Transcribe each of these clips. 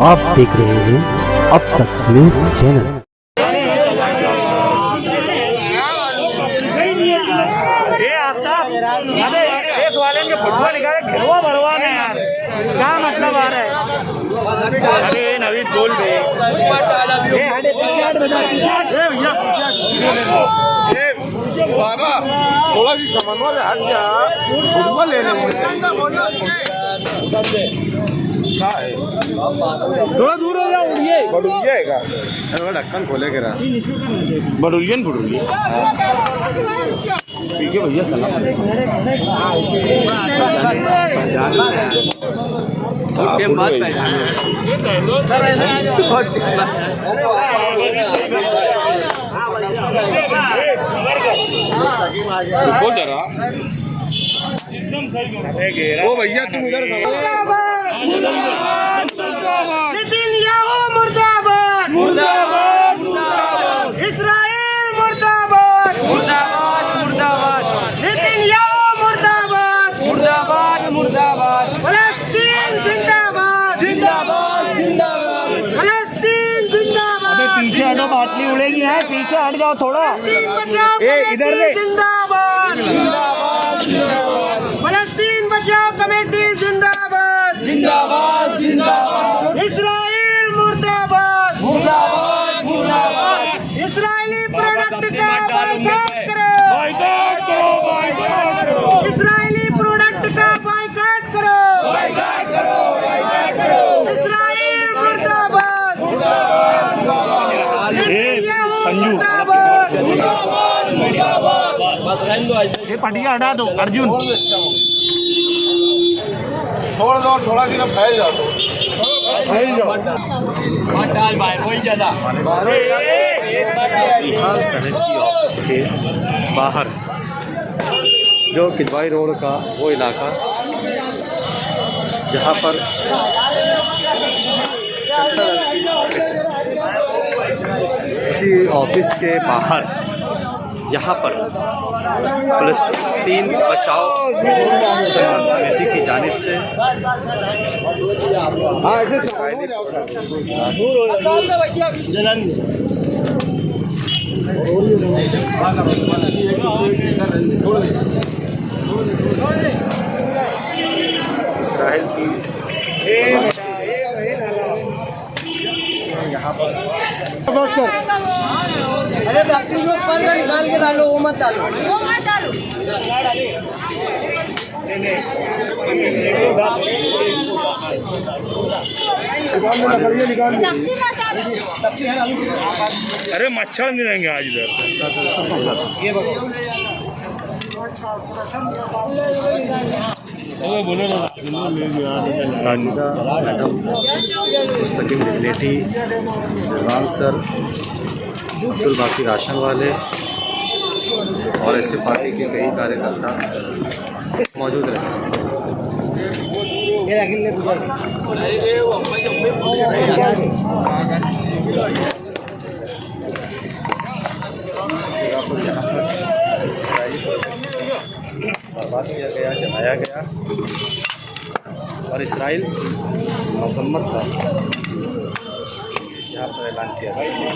आप देख रहे हैं अब तक न्यूज चैनल। एक वाले के फुटबॉल निकाले घिरवा भरवा में यार क्या मतलब आ रहा है। अरे नवीन बोल बे बाबा थोड़ा सी समन्वय में हट जा, फुटबॉल ले लेंगे। थोड़ा दूर हो जाओ। उड़िए बड़ुरिया ढक्कन खोले के रहा बड़ुरियन फुटबॉल ठीक है भैया सलाम। बोल जरा ओ भैया तुम इधर नेतन्याहू मुर्दाबाद मुर्दाबाद मुर्दाबाद इस्राइल मुर्दाबाद मुर्दाबाद मुर्दाबाद नेतन्याहू मुर्दाबाद मुर्दाबाद मुर्दाबाद फलस्तीन जिंदाबाद जिंदाबाद जिंदाबाद फलस्तीन जिंदाबाद। अबे पीछे हटो, बाटली उड़ेगी है, पीछे हट जाओ थोड़ा। इधर दे जिंदाबाद जिंदाबाद फलस्तीन बचाओ कमेटी जिंदाबाद जिंदाबाद जिंदाबाद इस्राइल मुर्दाबाद मुर्दाबाद मुर्दाबाद इस्राइली प्रोडक्ट का बाइकआउट करो बाइकआउट करो बाइकआउट करो इस्राइली प्रोडक्ट का बाइकआउट करो बाइकआउट करो बाइकआउट करो इस्राइल मुर्दाबाद मुर्दाबाद मुर्दाबाद मुर्दाबाद मुर्दाबाद। ये पटिया हटा दो अर्जुन। छोड़ दो, थोड़ा सी ना फैल जाओ तो बिहार सेनेट की ऑफिस के बाहर जो किदवाई रोड का वो इलाका जहाँ पर इसी ऑफिस के बाहर यहाँ पर फलस्तीन बचाओ संघर्ष समिति की जानिब से इसराइल की यहाँ पर अरे बाकी जो पर्दा निकाल के डालो वो मत डालो अरे मच्छर नहीं रहेंगे आज इधर। Sajida madam, Mustakim dignity, Rizwan sir, Abdul बाकी राशन वाले और ऐसे पार्टी के कई कार्यकर्ता मौजूद रहे। बर्बाद किया गया, जलाया गया और इसराइल मजम्मत का यहाँ पर ऐलान किया गया।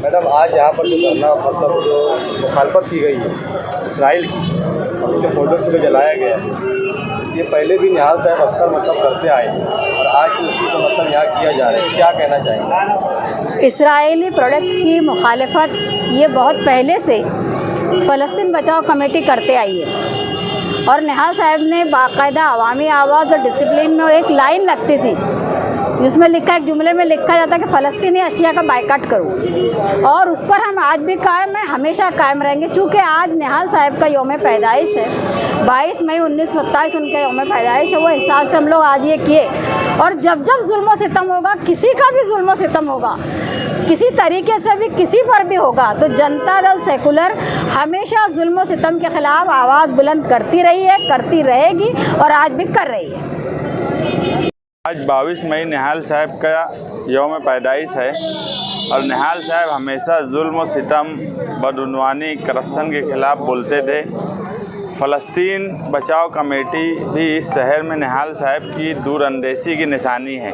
मैडम, आज यहाँ पर जो धरना मतलब जो मुखालफत की गई है इसराइल की और उसके प्रोजेक्ट को जलाया गया है, ये पहले भी निहाल साहब अक्सर मतलब करते आए हैं और आज भी उसी को मतलब यहाँ किया जा रहा है। क्या कहना चाहेंगे? इसराइली प्रोडक्ट की मुखालफत ये बहुत पहले से फ़लस्तीन बचाओ कमेटी करते आई है। और निहाल साहब ने बाकायदा अवामी आवाज़ और डिसिप्लिन में एक लाइन लगती थी जिसमें लिखा, एक जुमले में लिखा जाता है कि फ़लस्तीनी अशिया का बाइकाट करो, और उस पर हम आज भी कायम हैं, हमेशा कायम रहेंगे। चूँकि आज निहाल साहब का यौम पैदाइश है, 22 मई 1927 उनका यौम पैदाइश है, वो हिसाब से हम लोग आज ये किए। और जब जब जुल्म सितम होगा, किसी का भी जुल्म सितम होगा, किसी तरीके से भी किसी पर भी होगा, तो जनता दल सेकुलर हमेशा जुल्म सितम के ख़िलाफ़ आवाज़ बुलंद करती रही है, करती रहेगी और आज भी कर रही है। आज 22 मई निहाल साहब का यौम पैदाइश है और निहाल साहब हमेशा जुल्म सितम, बदउनवानी, करप्शन के ख़िलाफ़ बोलते थे। फ़लस्तीन बचाओ कमेटी भी इस शहर में निहाल साहब की दूरअंदेशी की निशानी है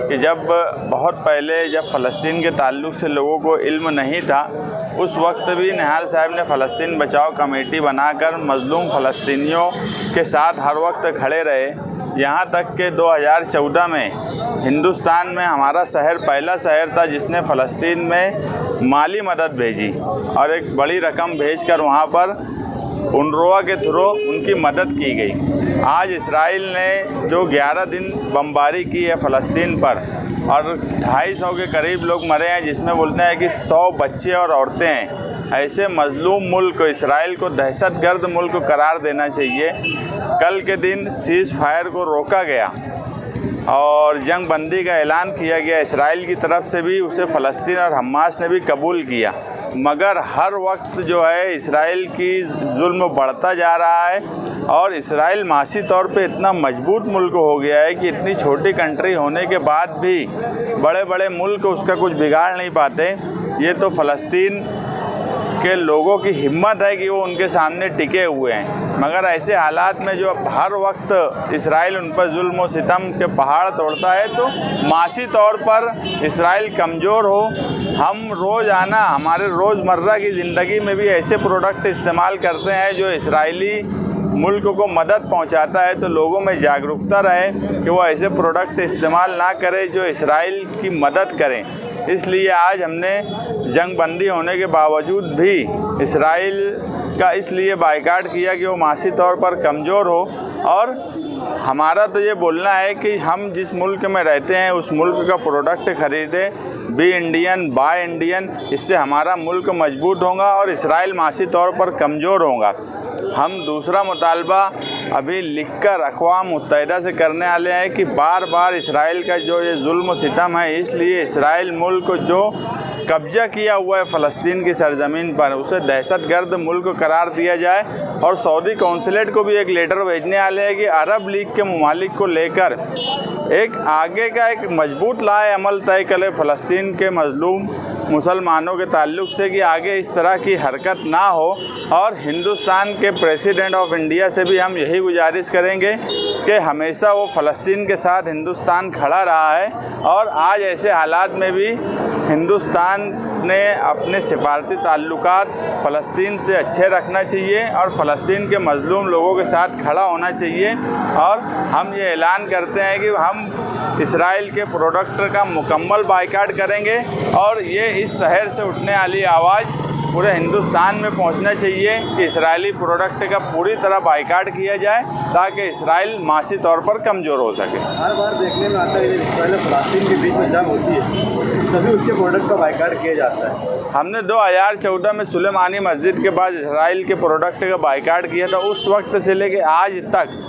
कि जब बहुत पहले जब फ़लस्तीन के ताल्लुक़ से लोगों को इल्म नहीं था, उस वक्त भी निहाल साहब ने फ़लस्तीन बचाओ कमेटी बनाकर मज़लूम फ़लस्तीनियों के साथ हर वक्त खड़े रहे। यहाँ तक कि 2014 में हिंदुस्तान में हमारा शहर पहला शहर था जिसने फ़लस्तीन में माली मदद भेजी और एक बड़ी रकम भेजकर वहाँ पर UNRWA के थ्रू उनकी मदद की गई। आज इसराइल ने जो 11 दिन बमबारी की है फ़लस्तीन पर और 250 के करीब लोग मरे हैं, जिसमें बोलते हैं कि 100 बच्चे और औरतें हैं। ऐसे मज़लूम मुल्क इसराइल को दहशतगर्द मुल्क करार देना चाहिए। कल के दिन सीज़ फायर को रोका गया और जंग बंदी का ऐलान किया गया इसराइल की तरफ से भी, उसे फ़लस्तीन और हमास ने भी कबूल किया, मगर हर वक्त जो है इसराइल की जुल्म बढ़ता जा रहा है और इसराइल मासी तौर पे इतना मजबूत मुल्क हो गया है कि इतनी छोटी कंट्री होने के बाद भी बड़े बड़े मुल्क उसका कुछ बिगाड़ नहीं पाते। ये तो फ़लस्तीन के लोगों की हिम्मत है कि वो उनके सामने टिके हुए हैं, मगर ऐसे हालात में जो हर वक्त इसराइल उन पर जुल्म और सितम के पहाड़ तोड़ता है, तो मासी तौर पर इसराइल कमज़ोर हो। हम रोज़ाना हमारे रोज़मर्रा की ज़िंदगी में भी ऐसे प्रोडक्ट इस्तेमाल करते हैं जो इसराइली मुल्क को मदद पहुंचाता है, तो लोगों में जागरूकता रहे कि वो ऐसे प्रोडक्ट इस्तेमाल ना करें जो इसराइल की मदद करें। इसलिए आज हमने जंग बंदी होने के बावजूद भी इसराइल का इसलिए बाइकाट किया कि वो मासी तौर पर कमज़ोर हो। और हमारा तो ये बोलना है कि हम जिस मुल्क में रहते हैं उस मुल्क का प्रोडक्ट ख़रीदें, बी इंडियन बाय इंडियन, इससे हमारा मुल्क मजबूत होगा और इसराइल मासी तौर पर कमज़ोर होगा। हम दूसरा मुतालबा अभी लिखकर अक़वाम मुत्तहिदा से करने वाले हैं कि बार बार इसराइल का जो ये जुल्म सितम है, इसलिए इसराइल मुल्क जो कब्जा किया हुआ है फ़लस्तीन की सरज़मीन पर, उसे दहशतगर्द मुल्क करार दिया जाए। और सऊदी कौंसलेट को भी एक लेटर भेजने वाले हैं कि अरब लीग के ममालिक को लेकर एक आगे का एक मजबूत लाए अमल तय करे फ़लस्तीन के मज़लूम मुसलमानों के ताल्लुक़ से, कि आगे इस तरह की हरकत ना हो। और हिंदुस्तान के प्रेसिडेंट ऑफ इंडिया से भी हम यही गुजारिश करेंगे कि हमेशा वो फ़लस्तीन के साथ हिंदुस्तान खड़ा रहा है और आज ऐसे हालात में भी हिंदुस्तान ने अपने सिफारती ताल्लुकात फ़लस्तीन से अच्छे रखना चाहिए और फ़लस्तीन के मज़लूम लोगों के साथ खड़ा होना चाहिए। और हम ये ऐलान करते हैं कि हम इसराइल के प्रोडक्ट का मुकम्मल बाइकाट करेंगे और ये इस शहर से उठने वाली आवाज़ पूरे हिंदुस्तान में पहुंचना चाहिए कि इसराइली प्रोडक्ट का पूरी तरह बाइकाट किया जाए ताकि इसराइल मासी तौर पर कमज़ोर हो सके। हर बार देखने में आता है कि इसराइल और फ़लस्तीन के बीच में जंग होती है तभी उसके प्रोडक्ट का बाइकाट किया जाता है। हमने 2014 में सुलेमानी मस्जिद के बाद इसराइल के प्रोडक्ट का बाइकाट किया था। उस वक्त से लेके आज तक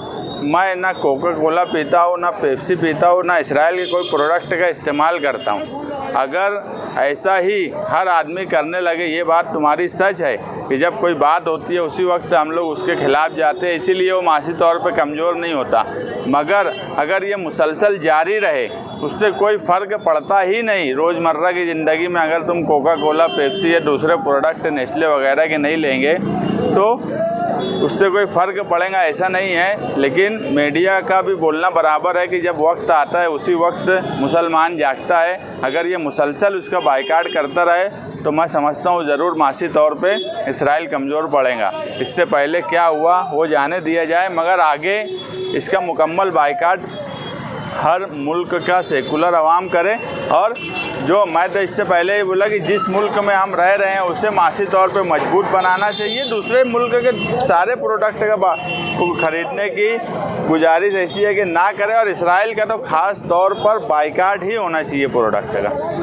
मैं ना कोका कोला पीता हूँ, ना पेप्सी पीता हूँ, ना इसराइल के कोई प्रोडक्ट का इस्तेमाल करता हूँ। अगर ऐसा ही हर आदमी करने लगे, ये बात तुम्हारी सच है कि जब कोई बात होती है उसी वक्त हम लोग उसके ख़िलाफ़ जाते हैं, इसीलिए वो मासी तौर पे कमज़ोर नहीं होता। मगर अगर ये मुसलसल जारी रहे उससे कोई फ़र्क पड़ता ही नहीं। रोज़मर्रा की ज़िंदगी में अगर तुम कोका कोला, पेप्सी या दूसरे प्रोडक्ट नेस्ले वगैरह के नहीं लेंगे तो उससे कोई फ़र्क पड़ेगा ऐसा नहीं है। लेकिन मीडिया का भी बोलना बराबर है कि जब वक्त आता है उसी वक्त मुसलमान जागता है। अगर ये मुसलसल उसका बाइकाट करता रहे तो मैं समझता हूँ ज़रूर मासी तौर पे इसराइल कमज़ोर पड़ेगा। इससे पहले क्या हुआ वो जाने दिया जाए, मगर आगे इसका मुकम्मल बाइकाट हर मुल्क का सेकुलर अवाम करे। और जो मैं तो इससे पहले ही बोला कि जिस मुल्क में हम रह रहे हैं उसे माशी तौर पे मजबूत बनाना चाहिए। दूसरे मुल्क के सारे प्रोडक्ट का ख़रीदने की गुजारिश ऐसी है कि ना करें, और इसराइल का तो ख़ास तौर पर बाइकाट ही होना चाहिए प्रोडक्ट का।